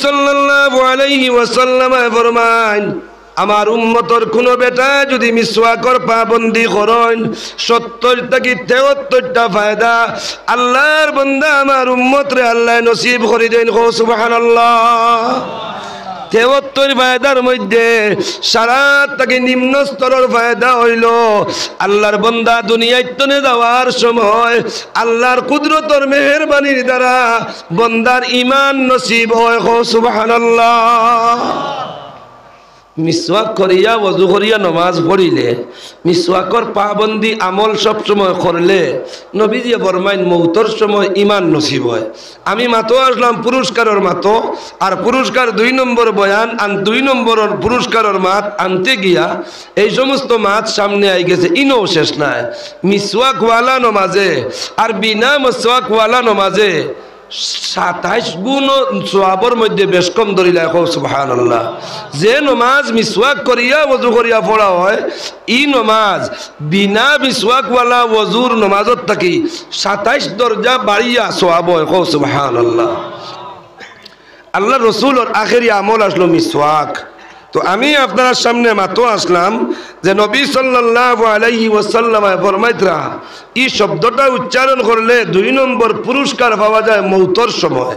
সাল্লাল্লাহু আলাইহি ওয়াসাল্লাম ফরমান আমার উম্মতর কোন বেটা যদি মিসওয়াকর পাবন্দি করেন 70 থেকে 73টা ফায়দা আল্লাহর বান্দা আমার উম্মত রে আল্লাহ নসিব করে দেন সুবহানাল্লাহ 73 ফায়দার মধ্যে সারাত থেকে নিম্ন স্তরের ফায়দা হইল আল্লাহর বান্দা দুনিয়ায় তনে যাওয়ার সময় আল্লাহর কুদরতের মেহেরবানির দ্বারা বান্দার ঈমান নসিব হয় সুবহানাল্লাহ মিসওয়াক করিয়া ওযু করিয়া নামাজ পড়িলে মিসওয়াকর পাবন্দি আমল সব সময় করলে নবীজি ফরমাইন মউতর সময় ঈমান নসিব হয় আমি মাতো আসলাম পুরস্কারের মাতো আর পুরস্কার 2 নম্বর বয়ান আর 2 নম্বরের পুরস্কারের মাত আনতে গিয়া এই সমস্ত মাত সামনে আই গেছে ইনো শেষ নাই মিসওয়াক ওয়ালা নামাজে আর বিনা মিসওয়াক ওয়ালা নামাজে 27 গুণ সওয়াবের মধ্যে বেশ কম ধরিলা সুবহানাল্লাহ যে নামাজ মিসওয়াক করিয়া ওযু করিয়া পড়া হয় ই নামাজ বিনা মিসওয়াক ওয়ালা ওযুর নামাজত থাকি 27 দরজা বাড়িয়া সওয়াব হয় সুবহানাল্লাহ আল্লাহ রাসূলের আখেরি আমল আসলো মিসওয়াক তো আমি আপনার সামনে মাতো আসলাম যে নবী সাল্লাল্লাহু আলাইহি ওয়াসাল্লাম ফরমাইতরা এই শব্দটা উচ্চারণ করলে 2 নম্বর পুরস্কার পাওয়া যায় মউতর সময়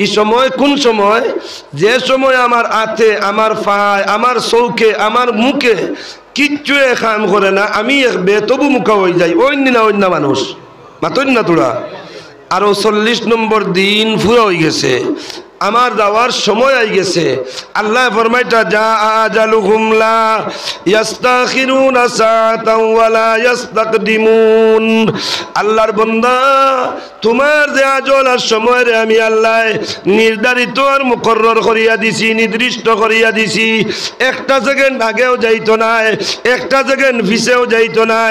এই সময় কোন সময় যে সময় আমার হাতে আমার পায়ে আমার চৌকে আমার মুখে কিচ্ছু কাম করে না আমি বেতবু মুখা হয়ে যাই অন্য মানুষ মাতন না তোরা আরো 40 নম্বর দিন পুরো হয়ে গেছে আমার যাওয়ার সময় আই গেছে আল্লাহ ফরমাইতা জা আজালুহুম লা ইস্তাখিরুনা সাআতাও ওয়া লা ইস্তাকদিমুন আল্লাহর বান্দা তোমার যে আজল আর সময় রে আমি আল্লাহ নির্ধারিত আর মুকররর করিয়া দিছি নির্দিষ্ট করিয়া দিছি একটা সেকেন্ড আগেও যাইতো না একটা সেকেন্ড পিছেও যাইতো না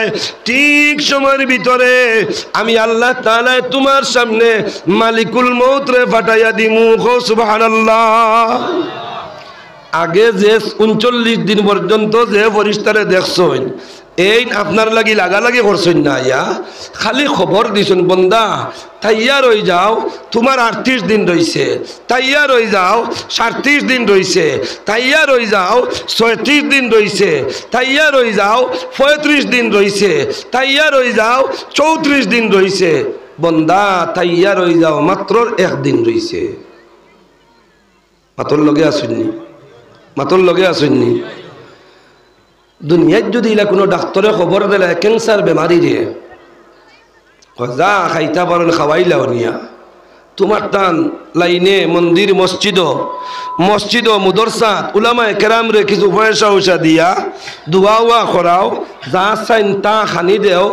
ঠিক সময়ের ভিতরে আমি আল্লাহ তাআলা তোমার সামনে মালিকুল মউত রে ফাটাইয়া দিমু সুবহানাল্লাহ আগে যে 39 দিন পর্যন্ত যে ফেরেশতারে দেখছেন এই আপনার লাগি লাগালাগি করছেন না ইয়া খালি খবর দিছেন বান্দা তাইয়ার হই যাও তোমার 38 দিন রইছে তাইয়ার হই যাও 37 দিন রইছে তাইয়ার হই যাও 36 দিন রইছে তাইয়ার হই যাও 35 দিন রইছে তাইয়ার হই যাও 34 দিন রইছে বান্দা তাইয়ার হই যাও মাত্র 1 দিন রইছে মাতর লগে আসুননি দুনিয়ায় যদি ইলা কোনো ডাক্তারে খবর দিলে ক্যান্সার বেমারি রে যা খাইতা পারেন খাওয়াইলাও নিয়া তোমার টান লাইনে মন্দির মসজিদ মুদরসাত উলামায়ে কেরাম রে কিছু পয়সা দিয়া দুয়া করাও যা চাইন তা খানি দেও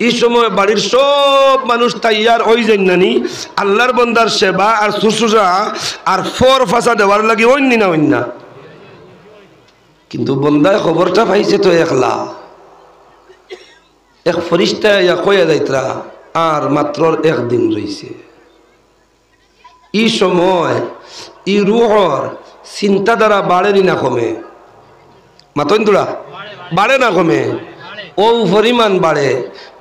এই সময় বাড়ির সব মানুষ তাইয়ার হয়ে যায় নানি আল্লাহর বান্দার সেবা আর শুশ্রূষা আর ফাঁসা দেওয়ার লাগে অন্য কিন্তু বন্দায় খবরটা পাইছে তো একলা এক ফরিস্তা ইয়া কয়া যাইতরা আর মাত্র 1 দিন রইছে এই সময় ই রুহর চিন্তাধারা বাড়েনি না কমে মাতন্দুরা বাড়ে না কমে ও পরিমাণ বাড়ে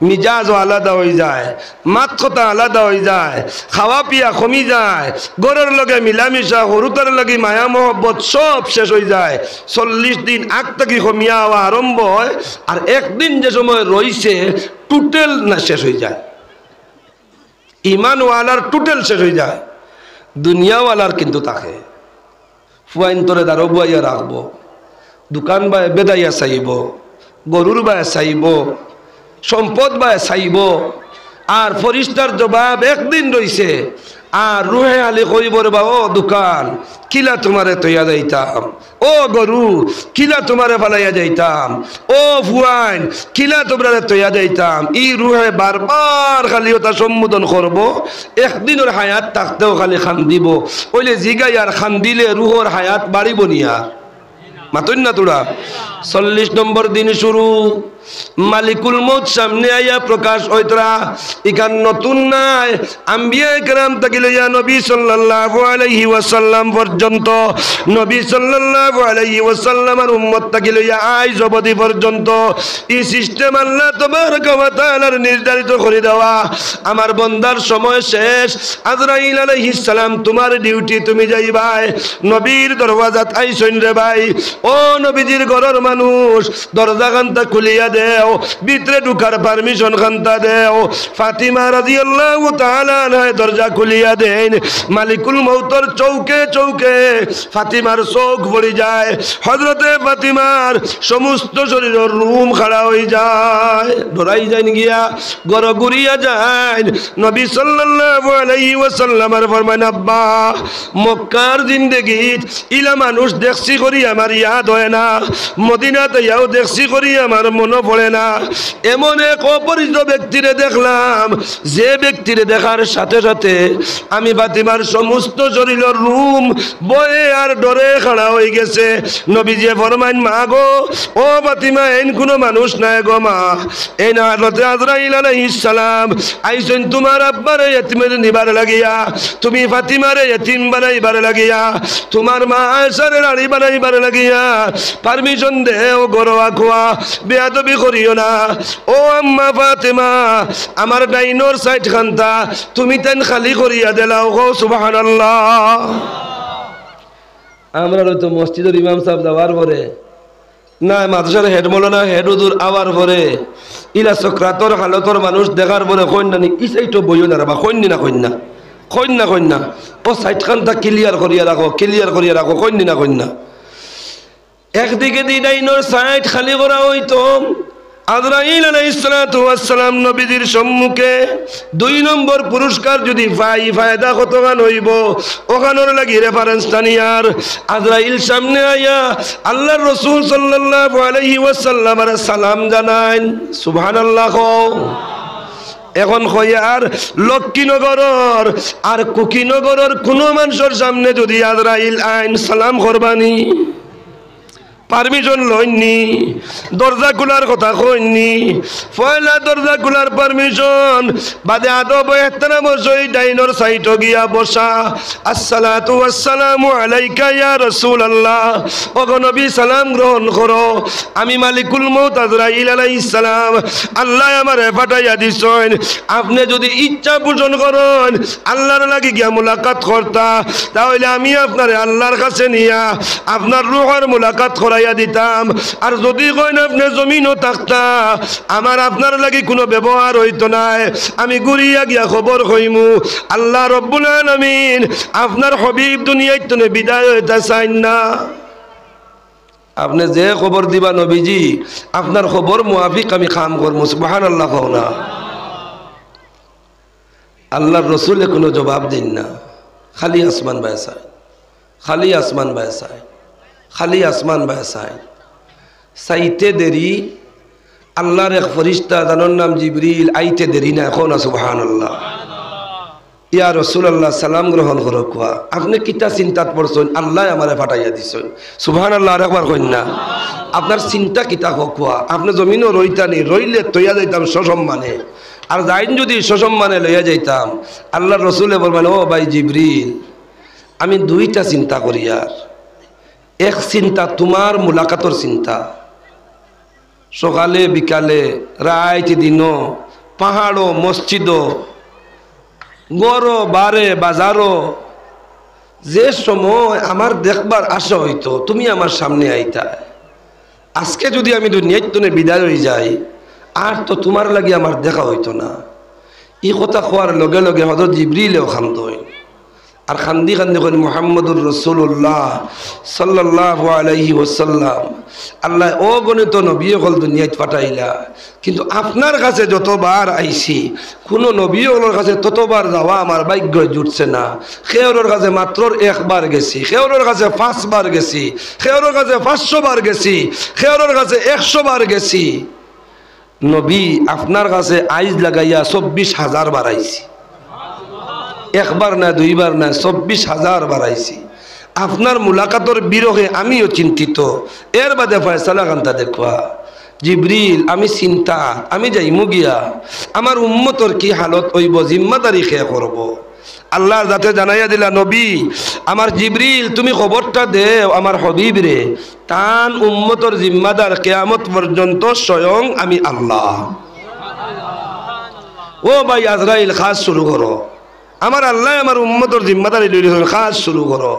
মিজাজও আলাদা হয়ে যায় মাত কথা আলাদা হয়ে যায় খাওয়া পিয়া কমি যায় গরের লগে মিলামিশা হরুতার লগে মায়া মহব্বত সব শেষ হয়ে যায় 40 দিন আগ থেকে কমিয়া হওয়া আরম্ভ হয় আর একদিন যে সময় রইছে টোটাল না শেষ হয়ে যায় ইমানওয়ালার টোটাল শেষ হয়ে যায় দুনিয়াওয়ালার কিন্তু তাকে ফুয়াইন তোরে দাঁড়ো বুয়াইয়া রাখবো দোকান বায় বেদাইয়া চাইব গরুর বায় চাইব সম্পদ বায় চাইব আর ফরিস্তার জবাব 1 দিন রইছে আর রুহে আলী কইবর বা ও দোকান কিলা তোমারে তৈয়া যাইতাম ও গরু কিলা তোমারে ফালাইয়া যাইতাম ও ফুয়াইন কিলা তোমারে তৈয়া যাইতাম ই রুহে বারবার খালি ওটা সম্বোধন করব একদিনের হায়াত থাকতেও খালি খান দিব ওইলে জিগাই আর খান দিলে রুহর হায়াত বাড়িব নি আর মাতন না তোরা 40 নম্বর দিন শুরু। মালিকুল মউত সামনে আইয়া প্রকাশ হইতরা ইকান নতুন নাই। আম্বিয়া کرام থেকে লইয়া নবী সাল্লাল্লাহু আলাইহি ওয়াসাল্লাম পর্যন্ত, নবী সাল্লাল্লাহু আলাইহি ওয়াসাল্লামের উম্মত থেকে লইয়া আজ অবধি পর্যন্ত এই সিস্টেম আল্লাহ তাবারকা ওয়া তাআলার নির্ধারিত করে দেওয়া। আমার বান্দার সময় শেষ, আজরাইল আলাইহিস সালাম তোমার ডিউটি, তুমি যাইবাই। নবীর দরওয়াজাত আইসইন রে ভাই, ও নবীজির ঘরের মানুষ দরজা খানটা খুলিয়া দেও, ভিতরে ঢুকার পারমিশন খানটা দেও। ফাতিমা রাদিয়াল্লাহু তাআলা আনহা দরজা খুলিয়া দেন। মালিকুল মউতর চৌকে চৌকে ফাতিমার চোখ পড়ে যায়। হযরতে ফাতিমার সমস্ত শরীরের রুম খাড়া হয়ে যায়, ডরাই যায় গিয়া ঘর ঘুরিয়া যায়। নবী সাল্লাল্লাহু আলাইহি ওয়াসাল্লামের ফরমান, আব্বা মক্কার জিন্দেগি ইলা মানুষ দেখছি করি আমার ইয়াদ হয় না, মদিনাতে ইয়াও দেখছি করি আমার মনে পড়ে না। এমন এক অপরিচিত ব্যক্তিরে দেখলাম, যে ব্যক্তিরে দেখার সাথে সাথে আমি ফাতিমার সমস্ত শরীরের রুম বয়ে আর ডরে খাড়া হয়ে গেছে। নবীজি ফরমান, মা গো, ও ফাতিমা, এন কোনো মানুষ নাই গো মা। এই না হযরত আজরাইল আলাইহিস সালাম আইছেন তোমার আব্বারে ইতিমের নিবার লাগিয়া, তুমি ফাতিমারে ইতিম বানাইবার লাগিয়া, তোমার মা আয়েশারে রানী বানাইবার লাগিয়া। পারমিশন দেও, গরোয়া খোয়া, বেয়াদবি করিও না। ও আম্মা ফাতিমা, আমার ডাইনোর সাইড খানতা তুমি তেন খালি করিয়া দিলাও। গো সুবহানাল্লাহ। আমরা তো মসজিদের ইমাম সাহেব যাওয়ার পরে না, মাদ্রাসার হেড মৌলানা হেড হুজুর আওয়ার পরে ইলা সক্রাতর হালতর মানুষ দেখার পরে কইন না ই সাইটো বইও না বা কইন না কইন না কইন না কইন না, ও সাইড খানটা ক্লিয়ার করিয়া রাখো, ক্লিয়ার করিয়া রাখো, কইন না কইন না। একদিকে দি ডাইনোর সাইড খালি করা হইতো, আজরাইল আলাইহিস সালাতু ওয়াস সালাম নবীজির সম্মুখে 2 নম্বর পুরস্কার যদি পাই, ফায়দা কতখান হইব ওখানোর লাগি রেফারেন্স টানিয়ার। আজরাইল সামনে আইয়া আল্লাহর রাসূল সাল্লাল্লাহু আলাইহি ওয়াসাল্লামের সালাম জানাইন। সুবহানাল্লাহ। এখন কয়ার লক্ষ্মীনগরের আর কুকিনগরের কোনো মানুষের সামনে যদি আজরাইল আইন সালাম করবানি, পারমিশন লইনি, দরজা খোলার কথা কইনি, পয়লা দরজা খোলার পারমিশন বাদে আদব এহতরামের সহিত ডাইনোর সাইটো গিয়া বসা। আসসালাতু ওয়াসসালামু আলাইকা ইয়া রাসূলুল্লাহ, ও নবী সালাম গ্রহণ করো, আমি মালিকুল মউত আজরাইল আলাইহিস সালাম, আল্লাহ আমারে পাঠাইয়া দিছেন। আপনি যদি ইচ্ছা পোষণ করেন আল্লাহর লাগি গিয়া মুলাকাত করতা, তাহলে আমি আপনারে আল্লাহর কাছে নিয়া আপনার রূহের মুলাকাত করাইয়া দিতাম। আর যদি কইন আপনি জমিনও থাকতা, আমার আপনার লাগি কোনো ব্যবহার হইতো না, আমি ঘুরিয়া গিয়া খবর কইমু আল্লাহ রব্বুল আলামিন আপনার হবিব দুনিয়ায় তো বিদায় হইতে চাইন না। আপনি যে খবর দিবা নবীজি, আপনার খবর মুআফিক আমি কাম করবো। সুবহানাল্লাহ। কও না, আল্লাহর রসুলে কোনো জবাব দিন না, খালি আসমান বায়সায়, খালি আসমান বায়সায়, খালি আসমান বায়সায়। সাইতে দেরি, আল্লাহর এক ফরিস্তা জানোর নাম জিবরিল আইতে দেরি না। এখন সুবহানাল্লাহ। ইয়া রাসূলুল্লাহ সালাম গ্রহণ করো। কোয়া আপনি কিতা চিন্তাত পড়ছেন, আল্লাহ আমারে পাঠাইয়া দিছেন। সুবহানাল্লাহ। আর একবার কইন না, আপনার চিন্তা কিতা কোয়া। আপনি জমিনও রইতানি, রইলে তৈয়া যাইতাম সসম্মানে, আর যাইন যদি সসম্মানে লইয়া যাইতাম। আল্লাহর রসুলে বলবেন, ও ভাই জিবরিল, আমি 2টা চিন্তা করি। আর এক চিন্তা তোমার মুলাকাতর চিন্তা, সকালে বিকালে রাত দিন, পাহাড়ো মসজিদ গড় বারে বাজারও, যে সময় আমার দেখবার আশা হইতো তুমি আমার সামনে আইতা। আজকে যদি আমি দুনিয়ায় বিদায় হয়ে যাই, আর তো তোমার লাগি আমার দেখা হইতো না। এই কথা কোয়ার লগে লগে হযরত জিবরিলেও খান্দ হইল। আর খান্দি খান্দি কইন, মুহাম্মদুর রাসূলুল্লাহ সাল্লাল্লাহু আলাইহি ওয়াসাল্লাম, আল্লাহ অগণিত নবী হল দুনিয়ায় পাঠাইলা, কিন্তু আপনার কাছে যতবার আইছি কোনো নবী হলোর কাছে ততবার যাওয়া আমার ভাগ্য জুটছে না। খেয়রের কাছে মাত্র 1 বার গেছি, খেয়রের কাছে 5 বার গেছি, খেয়রের কাছে 500 বার গেছি, খেয়রের কাছে 100 বার গেছি। নবী আপনার কাছে আইজ লাগাইয়া 24,000 বার আইছি। 1 বার না 2 বার না, 24,000 বার আইছি। আপনার মুলাকাতর বিরহে আমিও চিন্তিত। এর বাদে ফয়সালা কান্তা দেখবা জিবরিল আমি চিন্তা, আমি যাইমু গিয়া আমার উম্মতর কি হালত হইব, জিম্মাদারি খেয়ে করব। আল্লাহর যাতে জানাইয়া দিলা নবী আমার জিবরিল তুমি খবরটা দেও আমার হবিব রে, তান উম্মতর জিম্মাদার কিয়ামত পর্যন্ত স্বয়ং আমি আল্লাহ। ও ভাই আজরাইল খাস শুরু করো, আমার আল্লাহ আমার উম্মতর জিম্মাদারি লইলেন, খাস শুরু করো।